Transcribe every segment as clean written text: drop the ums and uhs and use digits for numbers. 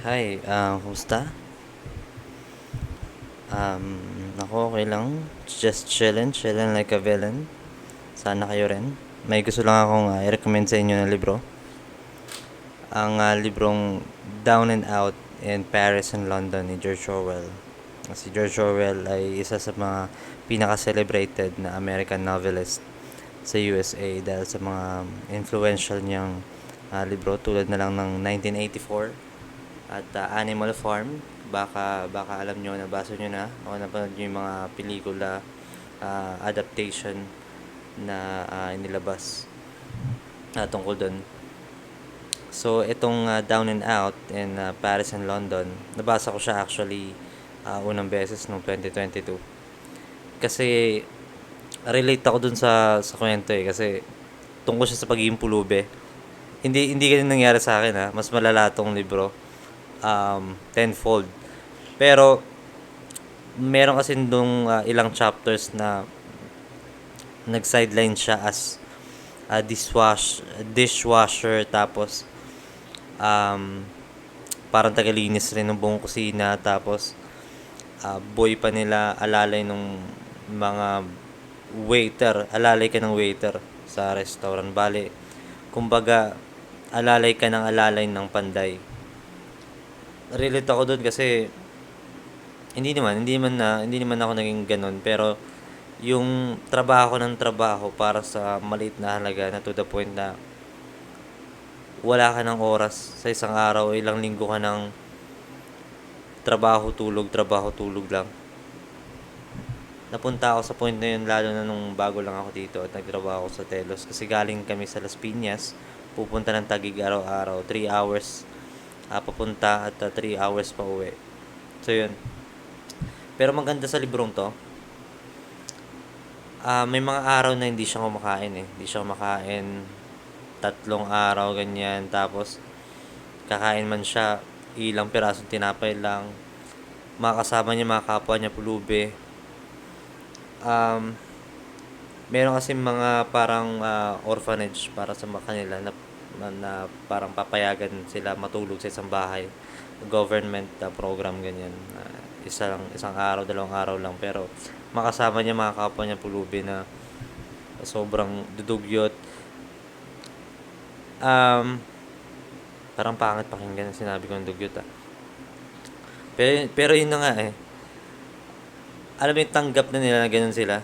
Hi, kumusta? Ako okay lang. Just chillin' like a villain. Sana kayo rin. May gusto lang akong i-recommend sa inyo na libro. Ang librong Down and Out in Paris and London ni George Orwell. Si George Orwell ay isa sa mga pinaka-celebrated na American novelist sa USA dahil sa mga influential niyang libro tulad na lang ng 1984 at Animal Farm. Baka alam nyo, nabasa nyo na o napanood nyo yung mga pelikula adaptation na inilabas tungkol doon. So, itong Down and Out in Paris and London, nabasa ko siya actually unang beses noong 2022. Kasi, relate ako dun sa kwento kasi tungkol siya sa pagiging pulube. Hindi ganun nangyari sa akin mas malala tong libro. Tenfold. Pero, meron kasi nung ilang chapters na nag-sideline siya as dishwasher tapos um, parang tagalinis rin ng buong kusina tapos boy pa nila alalay nung mga alalay ka ng waiter sa restaurant. Bale, kumbaga, alalay ng panday. Relate ako doon kasi hindi naman ako naging ganun, pero yung trabaho para sa maliit na halaga na to the point na wala ka ng oras sa isang araw, ilang linggo ka ng trabaho, tulog lang. Napunta ako sa point na yun lalo na nung bago lang ako dito at nagtrabaho ako sa Telos kasi galing kami sa Las Piñas, pupunta ng Taguig araw-araw, 3 hours papunta at 3 hours pa uwi. So yun. Pero maganda sa librong to, may mga araw na hindi siya kumakain Hindi siya kumakain 3 araw, ganyan. Tapos, kakain man siya, ilang pirasong tinapay lang. Mga kasama niya, mga kapwa niya, pulubi. Meron kasi mga parang orphanage para sa mga kanila na parang papayagan sila matulog sa isang bahay. Government program, ganyan. Isang araw, 2 araw lang. Pero, makasama niya mga kapwa niya pulubi na sobrang dudugyot. Parang pangit pakinggan ang sinabi ko ng dugyot Pero yun na nga Alam mo yung tanggap na nila na ganun sila.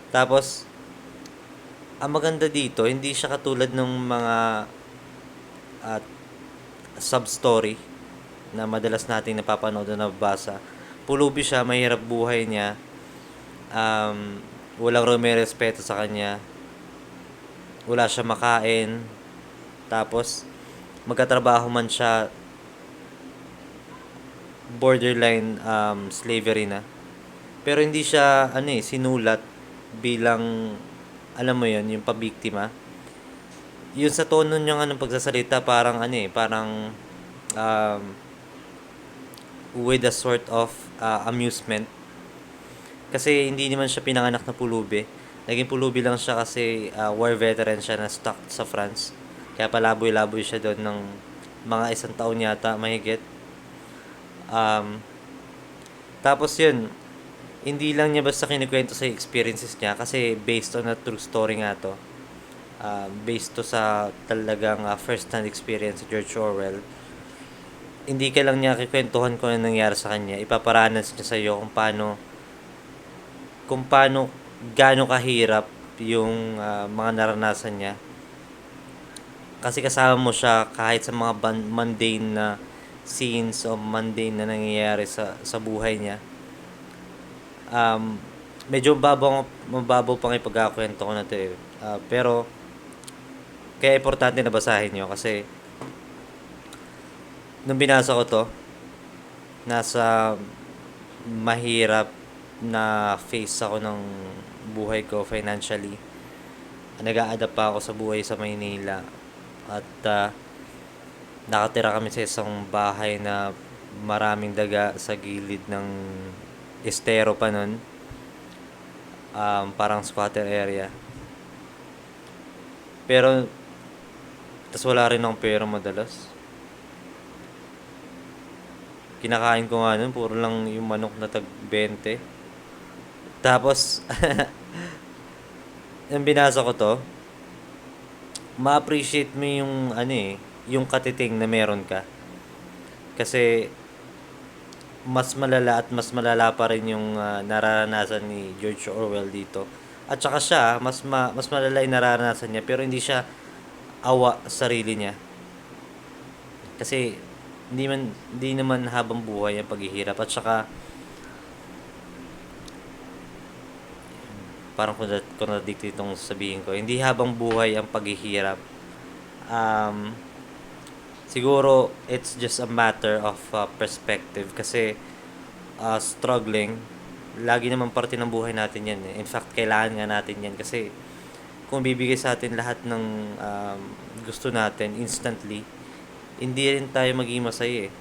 Tapos, ang maganda dito, hindi siya katulad ng mga uh, sub-story na madalas nating napapanood o nababasa. Pulubi siya, mahirap buhay niya. Walang rumirespeto sa kanya. Wala siya makain. Tapos, magkatrabaho man siya, borderline slavery na. Pero hindi siya sinulat bilang, alam mo yun, yung pabiktima. Yun sa tono niya ng pagsasalita parang parang with a sort of amusement. Kasi hindi naman siya pinanganak na pulubi. Naging pulubi lang siya kasi war veteran siya na stuck sa France. Kaya palaboy-laboy siya doon ng mga 1 taon yata, mahigit. Tapos yun, hindi lang niya basta kinikwento sa experiences niya kasi based on a true story nga to. Based to sa talagang first-hand experience si George Orwell. Hindi ka lang niya kikwentuhan kung ano nangyari sa kanya. Ipaparanas niya sa iyo kung paano gaano kahirap yung mga naranasan niya. Kasi kasama mo siya kahit sa mga mundane na scenes o mundane na nangyayari sa buhay niya. Medyo mababaw pang ipagkakwento ko na to pero kaya importante na basahin nyo kasi nung binasa ko to, nasa mahirap na phase ako ng buhay ko financially. Nag-a-adapt pa ako sa buhay sa Maynila at nakatira kami sa isang bahay na maraming daga sa gilid ng estero pa nun. Parang squatter area. Pero, tas wala rin akong pera madalas. Kinakain ko nga nun, puro lang yung manok na tag 20. Tapos, yung binasa ko 'to, ma-appreciate mo yung ano, yung katiting na meron ka. Kasi mas malala at mas malala pa rin yung, nararanasan ni George Orwell dito. At saka siya, mas malala yung nararanasan niya pero hindi siya awa sa sarili niya. Kasi hindi naman habang buhay ang paghihirap at saka parang contradictory itong sabihin ko. Hindi habang buhay ang paghihirap. Um, Siguro it's just a matter of perspective kasi struggling, lagi naman parte ng buhay natin yan eh. In fact, kailangan nga natin yan kasi kung bibigay sa atin lahat ng gusto natin instantly, hindi rin tayo magiging masaya eh.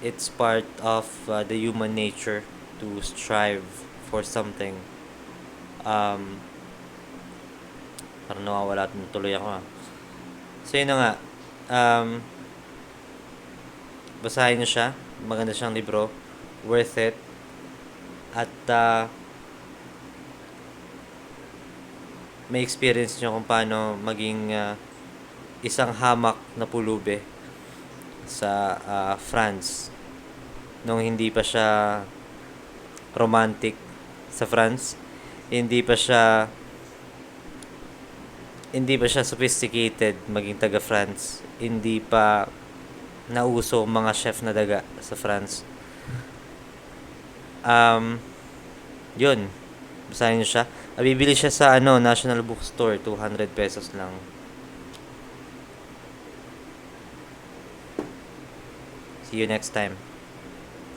It's part of the human nature to strive for something. Um, Parang nawawala tuloy ako. So yun na nga. Um, Basahin nyo siya. Maganda siyang libro. Worth it. At may experience nyo kung paano maging isang hamak na pulube sa France. Nung hindi pa siya romantic sa France. Hindi pa siya sophisticated maging taga France. Hindi pa nauso mga chef na daga sa France. Yun. Basahin nyo siya. Bibili siya sa National Bookstore. 200 pesos lang. See you next time.